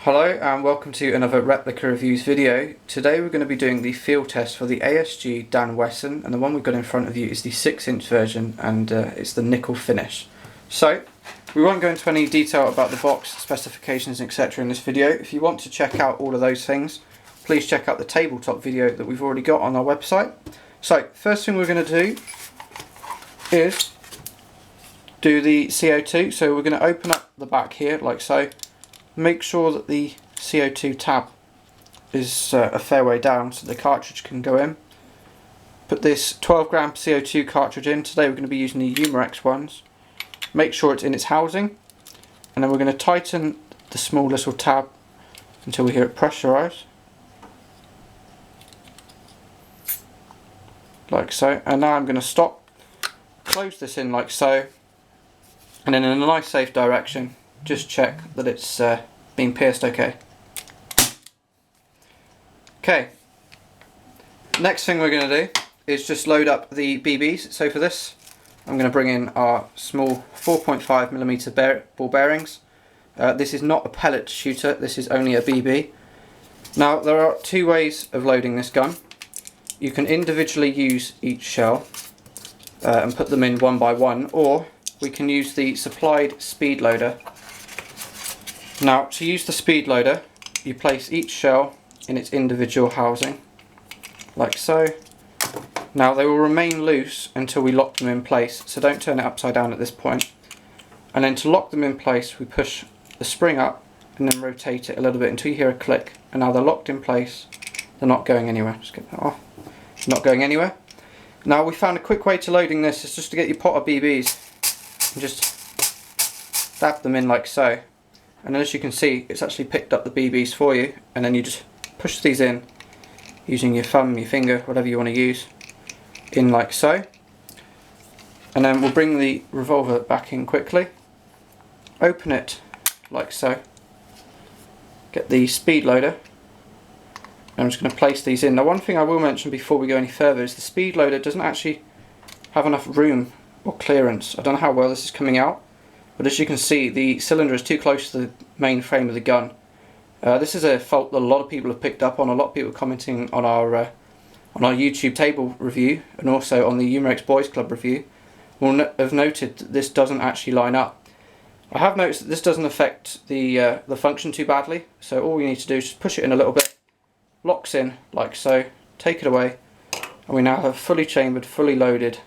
Hello and welcome to another replica reviews video. Today we're going to be doing the field test for the ASG Dan Wesson, and the one we've got in front of you is the 6-inch version, and it's the nickel finish. So we won't go into any detail about the box, specifications, etc. in this video. If you want to check out all of those things, please check out the tabletop video that we've already got on our website. So first thing we're going to do is do the CO2. So we're going to open up the back here like so. Make sure that the CO2 tab is a fair way down so the cartridge can go in. Put this 12 gram CO2 cartridge in. Today we're going to be using the Umarex ones. Make sure it's in its housing, and then we're going to tighten the small little tab until we hear it pressurise. Like so. And now I'm going to stop, close this in like so, and then in a nice safe direction just check that it's been pierced okay. Okay, next thing we're going to do is just load up the BBs. So for this I'm going to bring in our small 4.5mm ball bearings. This is not a pellet shooter, this is only a BB. Now there are two ways of loading this gun. You can individually use each shell and put them in one by one, or we can use the supplied speed loader. Now, to use the speed loader, you place each shell in its individual housing, like so. Now they will remain loose until we lock them in place, so don't turn it upside down at this point. And then to lock them in place, we push the spring up and then rotate it a little bit until you hear a click. And now they're locked in place, they're not going anywhere. Just get that off. Not going anywhere. Now we found a quick way to loading this is just to get your pot of BBs and just dab them in like so. And as you can see, it's actually picked up the BBs for you, and then you just push these in using your thumb, your finger, whatever you want to use, in like so. And then we'll bring the revolver back in quickly, open it like so, get the speed loader, and I'm just going to place these in. Now one thing I will mention before we go any further is the speed loader doesn't actually have enough room or clearance. I don't know how well this is coming out, but as you can see, the cylinder is too close to the main frame of the gun. This is a fault that a lot of people have picked up on. A lot of people commenting on our YouTube table review and also on the Umarex Boys Club review will have noted that this doesn't actually line up. I have noticed that this doesn't affect the function too badly, so all you need to do is just push it in a little bit, locks in like so, take it away, and we now have a fully chambered, fully loaded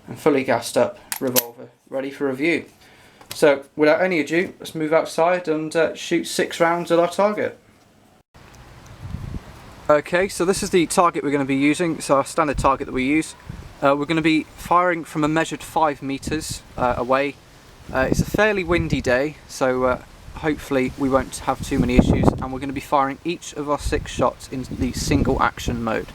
and fully gassed up revolver ready for review. So without any ado, let's move outside and shoot 6 rounds at our target. Okay, so this is the target we're going to be using. It's our standard target that we use. We're going to be firing from a measured 5 meters away. It's a fairly windy day, so hopefully we won't have too many issues, and we're going to be firing each of our 6 shots in the single action mode.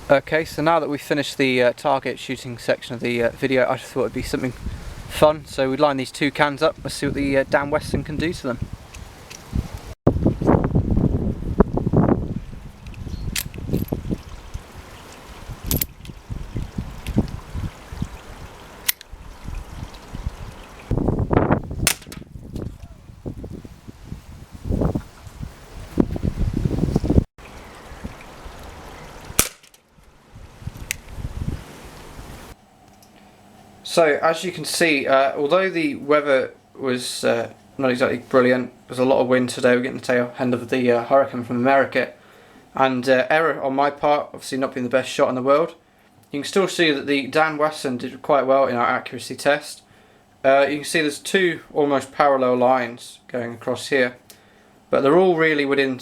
Okay, so now that we've finished the target shooting section of the video, I just thought it'd be something fun. So we'd line these 2 cans up, let's see what the Dan Wesson can do to them. So as you can see, although the weather was not exactly brilliant, there's a lot of wind today, we're getting the tail end of the hurricane from America, and error on my part, obviously not being the best shot in the world. You can still see that the Dan Wesson did quite well in our accuracy test. You can see there's 2 almost parallel lines going across here, but they're all really within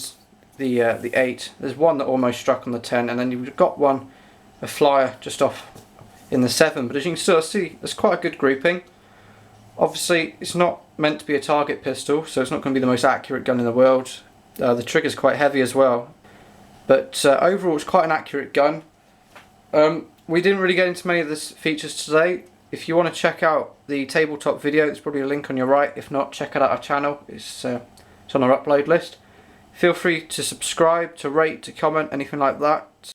the 8. There's one that almost struck on the 10, and then you've got one, a flyer just off in the 7, but as you can still see, there's quite a good grouping. Obviously, it's not meant to be a target pistol, so it's not going to be the most accurate gun in the world. The trigger's quite heavy as well, but overall it's quite an accurate gun. We didn't really get into many of the features today. If you want to check out the tabletop video, there's probably a link on your right. If not, check out our channel. It's on our upload list. Feel free to subscribe, to rate, to comment, anything like that.